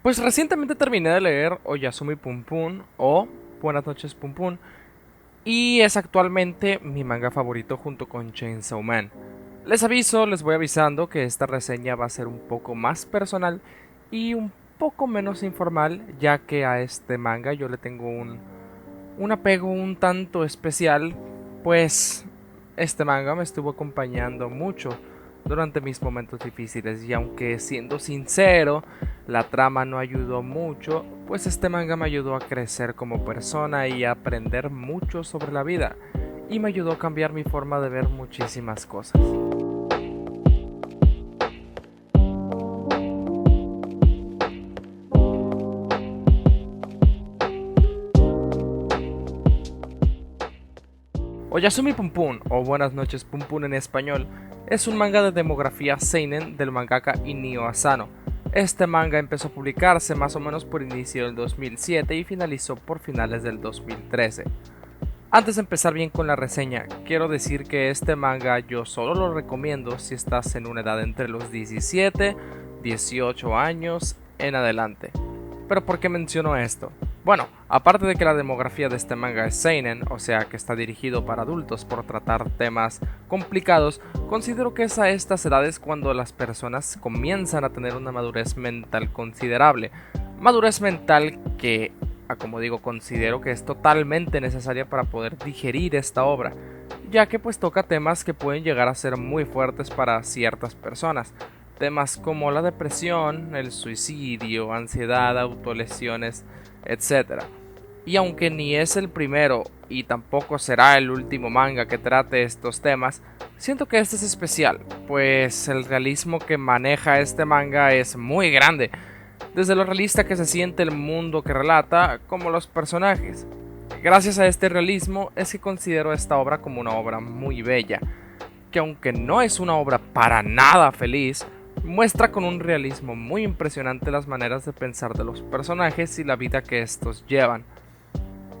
Pues recientemente terminé de leer Oyasumi Pum Pum o Buenas noches Pum Pum y es actualmente mi manga favorito junto con Chainsaw Man. Les aviso, les voy avisando que esta reseña va a ser un poco más personal y un poco menos informal, ya que a este manga yo le tengo un apego un tanto especial, pues este manga me estuvo acompañando mucho durante mis momentos difíciles y aunque siendo sincero, la trama no ayudó mucho, pues este manga me ayudó a crecer como persona y a aprender mucho sobre la vida y me ayudó a cambiar mi forma de ver muchísimas cosas. Oyasumi Pum Pum, o Buenas noches Pum Pum en español, es un manga de demografía seinen del mangaka Inio Asano. Este manga empezó a publicarse más o menos por inicio del 2007 y finalizó por finales del 2013. Antes de empezar bien con la reseña, quiero decir que este manga yo solo lo recomiendo si estás en una edad entre los 17 y 18 años en adelante. ¿Pero por qué menciono esto? Bueno, aparte de que la demografía de este manga es seinen, o sea que está dirigido para adultos por tratar temas complicados, considero que es a estas edades cuando las personas comienzan a tener una madurez mental considerable. Madurez mental que, como digo, considero que es totalmente necesaria para poder digerir esta obra, ya que pues toca temas que pueden llegar a ser muy fuertes para ciertas personas. Temas como la depresión, el suicidio, ansiedad, autolesiones, etcétera. Y aunque ni es el primero y tampoco será el último manga que trate estos temas, siento que este es especial, pues el realismo que maneja este manga es muy grande, desde lo realista que se siente el mundo que relata, como los personajes. Gracias a este realismo es que considero esta obra como una obra muy bella, que aunque no es una obra para nada feliz, muestra con un realismo muy impresionante las maneras de pensar de los personajes y la vida que estos llevan.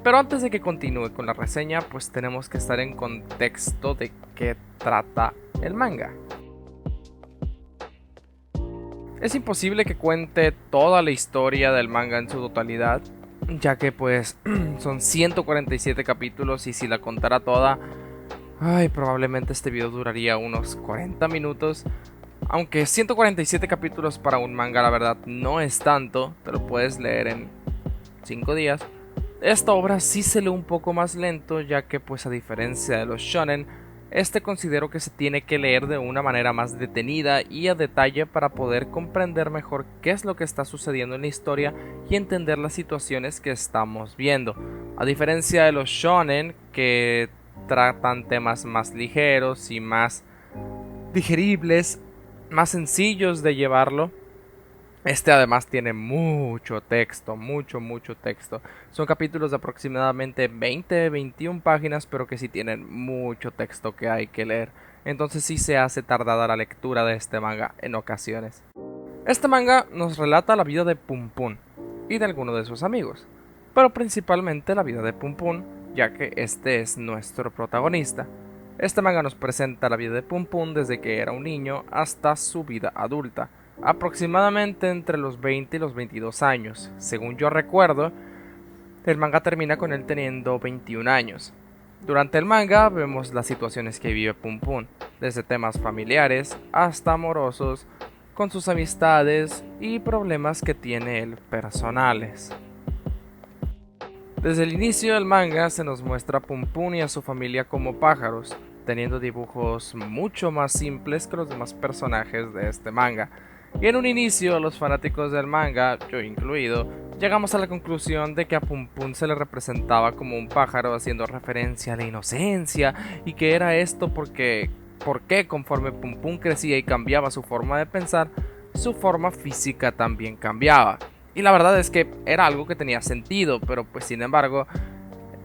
Pero antes de que continúe con la reseña, pues tenemos que estar en contexto de qué trata el manga. Es imposible que cuente toda la historia del manga en su totalidad, ya que pues son 147 capítulos y si la contara toda, probablemente este video duraría unos 40 minutos. Aunque 147 capítulos para un manga la verdad no es tanto, te lo puedes leer en 5 días. Esta obra sí se lee un poco más lento, ya que pues a diferencia de los shonen, este considero que se tiene que leer de una manera más detenida y a detalle para poder comprender mejor qué es lo que está sucediendo en la historia y entender las situaciones que estamos viendo. A diferencia de los shonen que tratan temas más ligeros y más digeribles, más sencillos de llevarlo, este además tiene mucho texto, mucho texto. Son capítulos de aproximadamente 20-21 páginas, pero que sí tienen mucho texto que hay que leer. Entonces sí se hace tardada la lectura de este manga en ocasiones. Este manga nos relata la vida de Pum Pum y de algunos de sus amigos, pero principalmente la vida de Pum Pum, ya que este es nuestro protagonista. Este manga nos presenta la vida de Pum Pum desde que era un niño hasta su vida adulta, aproximadamente entre los 20 y los 22 años. Según yo recuerdo, el manga termina con él teniendo 21 años. Durante el manga vemos las situaciones que vive Pum Pum, desde temas familiares hasta amorosos, con sus amistades y problemas que tiene él personales. Desde el inicio del manga se nos muestra a Pum Pum y a su familia como pájaros, teniendo dibujos mucho más simples que los demás personajes de este manga. Y en un inicio, los fanáticos del manga, yo incluido, llegamos a la conclusión de que a Pum Pum se le representaba como un pájaro haciendo referencia a la inocencia y que era esto porque conforme Pum Pum crecía y cambiaba su forma de pensar, su forma física también cambiaba. Y la verdad es que era algo que tenía sentido, pero pues sin embargo,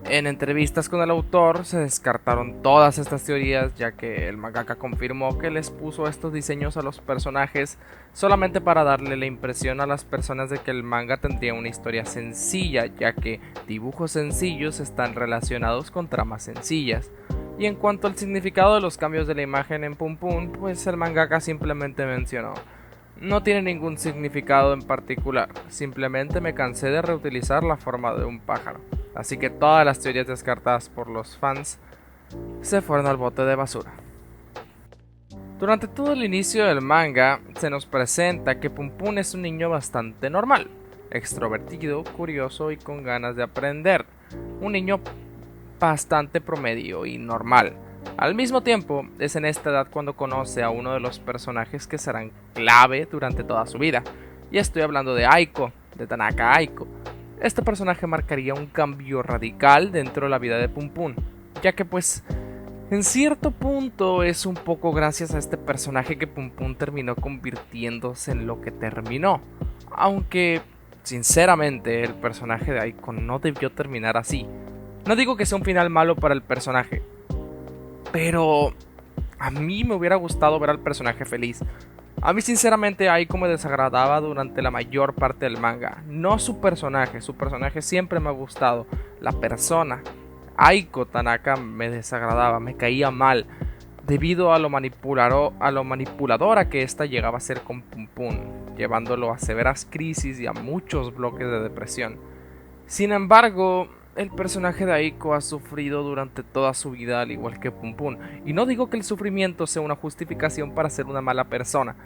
en entrevistas con el autor se descartaron todas estas teorías, ya que el mangaka confirmó que les puso estos diseños a los personajes solamente para darle la impresión a las personas de que el manga tendría una historia sencilla, ya que dibujos sencillos están relacionados con tramas sencillas. Y en cuanto al significado de los cambios de la imagen en Pum Pum, pues el mangaka simplemente mencionó: No tiene ningún significado en particular, simplemente me cansé de reutilizar la forma de un pájaro. Así que todas las teorías descartadas por los fans se fueron al bote de basura. Durante todo el inicio del manga se nos presenta que Pum Pum es un niño bastante normal, extrovertido, curioso y con ganas de aprender. Un niño bastante promedio y normal. Al mismo tiempo, es en esta edad cuando conoce a uno de los personajes que serán clave durante toda su vida. Y estoy hablando de Aiko, de Tanaka Aiko. Este personaje marcaría un cambio radical dentro de la vida de Pum Pum, ya que pues en cierto punto es un poco gracias a este personaje que Pum Pum terminó convirtiéndose en lo que terminó. Aunque, sinceramente, el personaje de Aiko no debió terminar así. No digo que sea un final malo para el personaje, pero a mí me hubiera gustado ver al personaje feliz. A mí sinceramente Aiko me desagradaba durante la mayor parte del manga. No su personaje siempre me ha gustado. La persona, Aiko Tanaka, me desagradaba, me caía mal, debido a lo manipuladora que ésta llegaba a ser con Pum Pum, llevándolo a severas crisis y a muchos bloques de depresión. Sin embargo, el personaje de Aiko ha sufrido durante toda su vida al igual que Pum Pum, y no digo que el sufrimiento sea una justificación para ser una mala persona,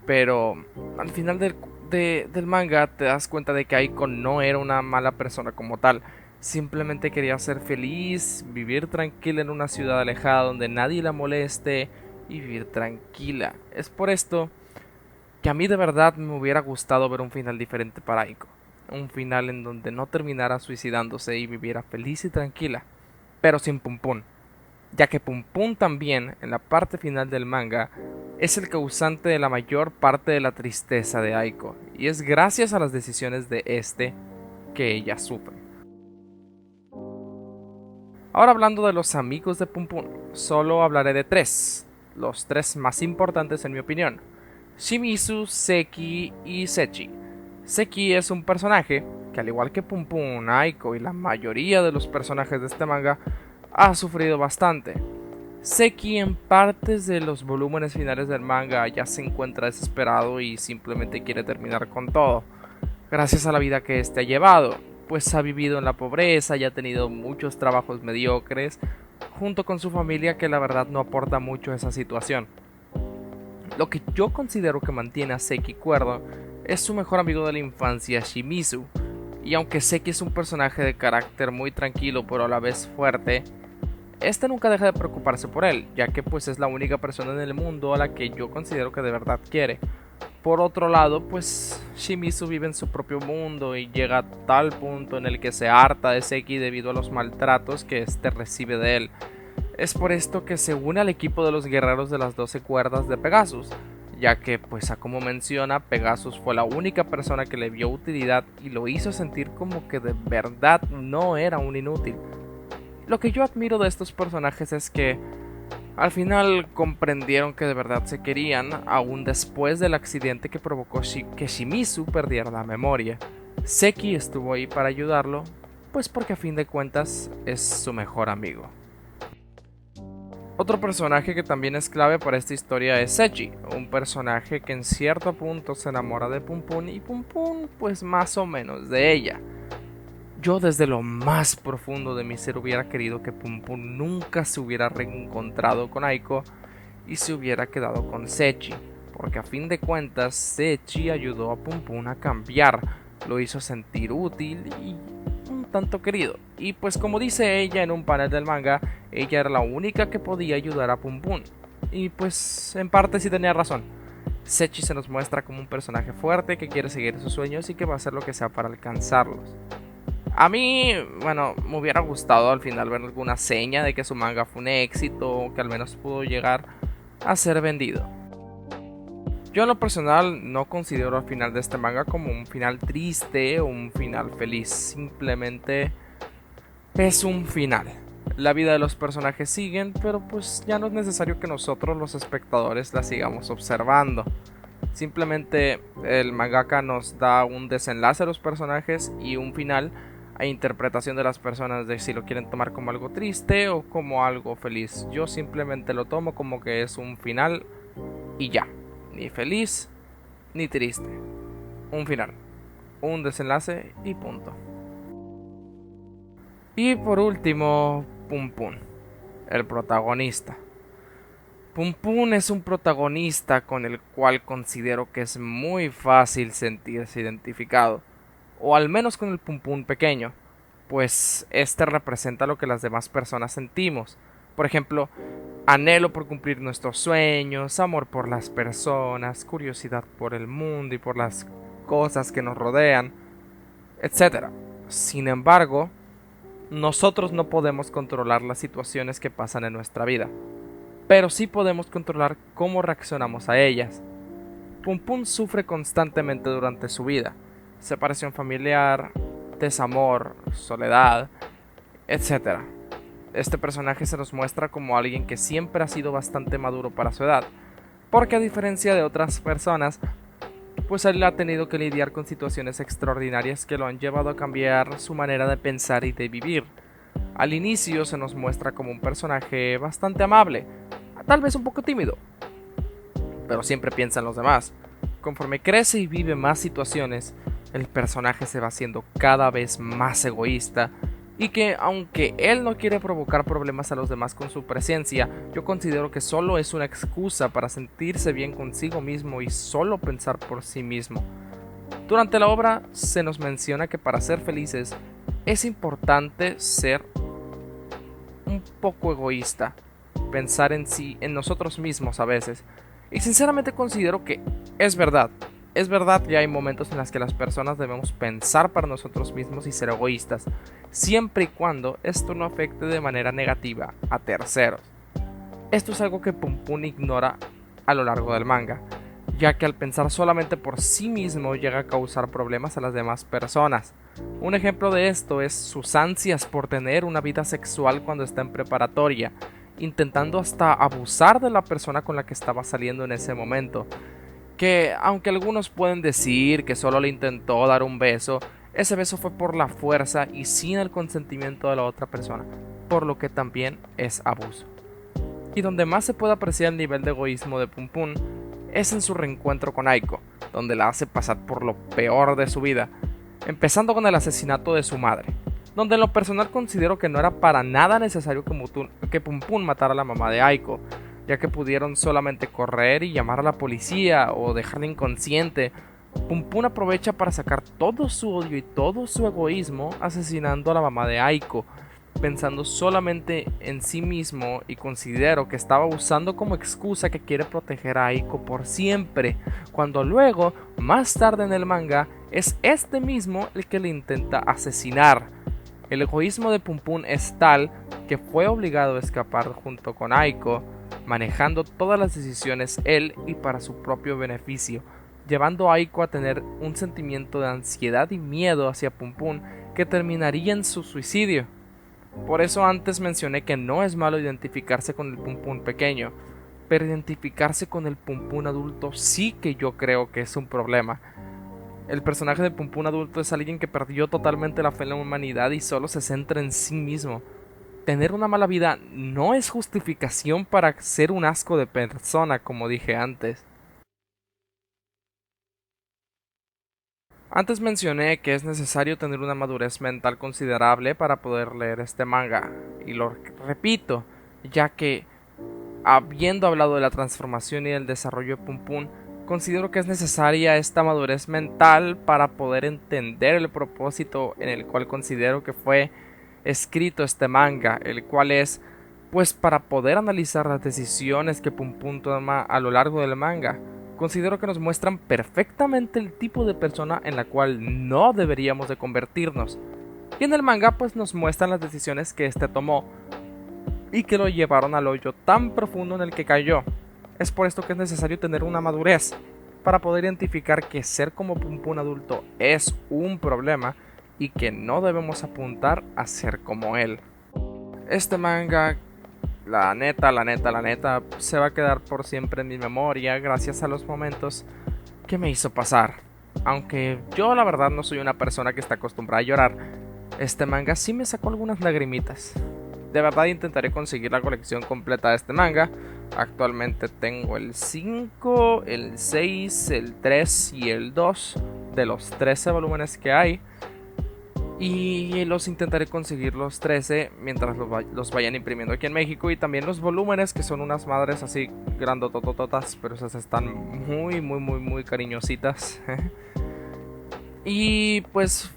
pero al final del manga te das cuenta de que Aiko no era una mala persona como tal, simplemente quería ser feliz, vivir tranquila en una ciudad alejada donde nadie la moleste y vivir tranquila. Es por esto que a mí de verdad me hubiera gustado ver un final diferente para Aiko. Un final en donde no terminara suicidándose y viviera feliz y tranquila, pero sin Pum Pum, ya que Pum Pum también, en la parte final del manga, es el causante de la mayor parte de la tristeza de Aiko, y es gracias a las decisiones de este que ella sufre. Ahora hablando de los amigos de Pum Pum, solo hablaré de tres, los tres más importantes en mi opinión: Shimizu, Seki y Sechi. Seki es un personaje que, al igual que Pum Pum, Aiko y la mayoría de los personajes de este manga, ha sufrido bastante. Seki en partes de los volúmenes finales del manga ya se encuentra desesperado y simplemente quiere terminar con todo, gracias a la vida que este ha llevado, pues ha vivido en la pobreza y ha tenido muchos trabajos mediocres, junto con su familia que la verdad no aporta mucho a esa situación. Lo que yo considero que mantiene a Seki cuerdo es su mejor amigo de la infancia, Shimizu, y aunque Seki es un personaje de carácter muy tranquilo pero a la vez fuerte, este nunca deja de preocuparse por él, ya que pues es la única persona en el mundo a la que yo considero que de verdad quiere. Por otro lado, pues Shimizu vive en su propio mundo y llega a tal punto en el que se harta de Seki debido a los maltratos que este recibe de él. Es por esto que se une al equipo de los guerreros de las 12 cuerdas de Pegasus, ya que pues a como menciona, Pegasus fue la única persona que le vio utilidad y lo hizo sentir como que de verdad no era un inútil. Lo que yo admiro de estos personajes es que al final comprendieron que de verdad se querían, aún después del accidente que provocó que Shimizu perdiera la memoria. Seki estuvo ahí para ayudarlo, pues porque a fin de cuentas es su mejor amigo. Otro personaje que también es clave para esta historia es Sechi, un personaje que en cierto punto se enamora de Pum Pum y Pum Pum pues más o menos de ella. Yo desde lo más profundo de mi ser hubiera querido que Pum Pum nunca se hubiera reencontrado con Aiko y se hubiera quedado con Sechi, porque a fin de cuentas Sechi ayudó a Pum Pum a cambiar, lo hizo sentir útil y un tanto querido. Y pues como dice ella en un panel del manga, ella era la única que podía ayudar a Pum Pum. Y pues en parte sí tenía razón. Sechi se nos muestra como un personaje fuerte que quiere seguir sus sueños y que va a hacer lo que sea para alcanzarlos. A mí, bueno, me hubiera gustado al final ver alguna seña de que su manga fue un éxito o que al menos pudo llegar a ser vendido. Yo en lo personal no considero al final de este manga como un final triste o un final feliz, simplemente es un final. La vida de los personajes siguen, pero pues ya no es necesario que nosotros los espectadores la sigamos observando. Simplemente el mangaka nos da un desenlace a los personajes y un final a interpretación de las personas de si lo quieren tomar como algo triste o como algo feliz. Yo simplemente lo tomo como que es un final y ya, ni feliz ni triste. Un final, un desenlace y punto. Y por último, Pum Pum, el protagonista. Pum Pum es un protagonista con el cual considero que es muy fácil sentirse identificado, o al menos con el Pum Pum pequeño, pues este representa lo que las demás personas sentimos. Por ejemplo, anhelo por cumplir nuestros sueños, amor por las personas, curiosidad por el mundo y por las cosas que nos rodean, etcétera. Sin embargo, nosotros no podemos controlar las situaciones que pasan en nuestra vida, pero sí podemos controlar cómo reaccionamos a ellas. Pum Pum sufre constantemente durante su vida: separación familiar, desamor, soledad, etcétera. Este personaje se nos muestra como alguien que siempre ha sido bastante maduro para su edad, porque a diferencia de otras personas, pues él ha tenido que lidiar con situaciones extraordinarias que lo han llevado a cambiar su manera de pensar y de vivir. Al inicio se nos muestra como un personaje bastante amable, tal vez un poco tímido, pero siempre piensa en los demás. Conforme crece y vive más situaciones, el personaje se va haciendo cada vez más egoísta, y que aunque él no quiere provocar problemas a los demás con su presencia, yo considero que solo es una excusa para sentirse bien consigo mismo y solo pensar por sí mismo. Durante la obra se nos menciona que para ser felices es importante ser un poco egoísta, pensar en sí, en nosotros mismos a veces, y sinceramente considero que es verdad. Es verdad que hay momentos en los que las personas debemos pensar para nosotros mismos y ser egoístas, siempre y cuando esto no afecte de manera negativa a terceros. Esto es algo que Pum Pum ignora a lo largo del manga, ya que al pensar solamente por sí mismo llega a causar problemas a las demás personas. Un ejemplo de esto es sus ansias por tener una vida sexual cuando está en preparatoria, intentando hasta abusar de la persona con la que estaba saliendo en ese momento, que aunque algunos pueden decir que solo le intentó dar un beso, ese beso fue por la fuerza y sin el consentimiento de la otra persona, por lo que también es abuso. Y donde más se puede apreciar el nivel de egoísmo de Pum Pum es en su reencuentro con Aiko, donde la hace pasar por lo peor de su vida, empezando con el asesinato de su madre, donde en lo personal considero que no era para nada necesario que Pum Pum matara a la mamá de Aiko, ya que pudieron solamente correr y llamar a la policía o dejarla inconsciente. Pum Pum aprovecha para sacar todo su odio y todo su egoísmo asesinando a la mamá de Aiko, pensando solamente en sí mismo, y considero que estaba usando como excusa que quiere proteger a Aiko por siempre, cuando luego, más tarde en el manga, es este mismo el que le intenta asesinar. El egoísmo de Pum Pum es tal que fue obligado a escapar junto con Aiko, manejando todas las decisiones él y para su propio beneficio, llevando a Aiko a tener un sentimiento de ansiedad y miedo hacia Pum Pum que terminaría en su suicidio. Por eso antes mencioné que no es malo identificarse con el Pum Pum pequeño, pero identificarse con el Pum Pum adulto sí que yo creo que es un problema. El personaje de Pum Pum adulto es alguien que perdió totalmente la fe en la humanidad y solo se centra en sí mismo. Tener una mala vida no es justificación para ser un asco de persona, como dije antes. Antes mencioné que es necesario tener una madurez mental considerable para poder leer este manga, y lo repito, ya que, habiendo hablado de la transformación y el desarrollo de Pum Pum, considero que es necesaria esta madurez mental para poder entender el propósito en el cual considero que fue escrito este manga, el cual es pues para poder analizar las decisiones que Pum Pum toma a lo largo del manga. Considero que nos muestran perfectamente el tipo de persona en la cual no deberíamos de convertirnos, y en el manga pues nos muestran las decisiones que este tomó y que lo llevaron al hoyo tan profundo en el que cayó. Es por esto que es necesario tener una madurez para poder identificar que ser como Pum Pum adulto es un problema y que no debemos apuntar a ser como él. Este manga, la neta, se va a quedar por siempre en mi memoria gracias a los momentos que me hizo pasar. Aunque yo la verdad no soy una persona que está acostumbrada a llorar, este manga sí me sacó algunas lagrimitas. De verdad intentaré conseguir la colección completa de este manga, Actualmente tengo el 5, el 6, el 3 y el 2 de los 13 volúmenes que hay. Y los intentaré conseguir los 13 mientras los vayan imprimiendo aquí en México. Y también los volúmenes, que son unas madres así grandototototas, pero esas están muy cariñositas. Y pues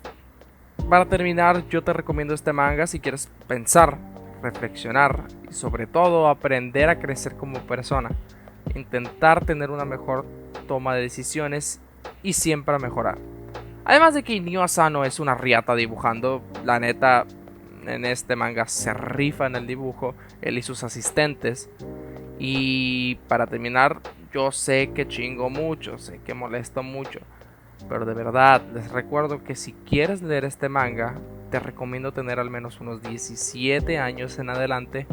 para terminar, yo te recomiendo este manga si quieres pensar, reflexionar y sobre todo aprender a crecer como persona. Intentar tener una mejor toma de decisiones y siempre mejorar. Además de que Inio Asano es una riata dibujando, la neta, en este manga se rifa en el dibujo, él y sus asistentes. Y para terminar, yo sé que chingo mucho, sé que molesto mucho, pero de verdad les recuerdo que si quieres leer este manga, te recomiendo tener al menos unos 17 años en adelante,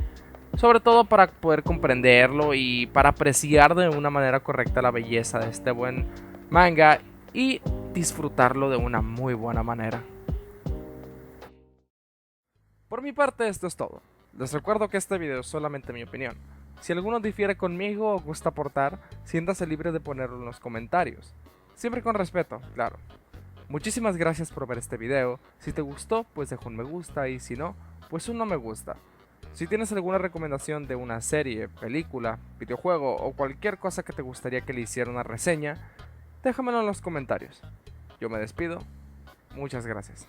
sobre todo para poder comprenderlo y para apreciar de una manera correcta la belleza de este buen manga y disfrutarlo de una muy buena manera. Por mi parte, esto es todo. Les recuerdo que este video es solamente mi opinión. Si alguno difiere conmigo o gusta aportar, siéntase libre de ponerlo en los comentarios. Siempre con respeto, claro. Muchísimas gracias por ver este video. Si te gustó, pues deja un me gusta y si no, pues un no me gusta. Si tienes alguna recomendación de una serie, película, videojuego o cualquier cosa que te gustaría que le hiciera una reseña, déjamelo en los comentarios. Yo me despido. Muchas gracias.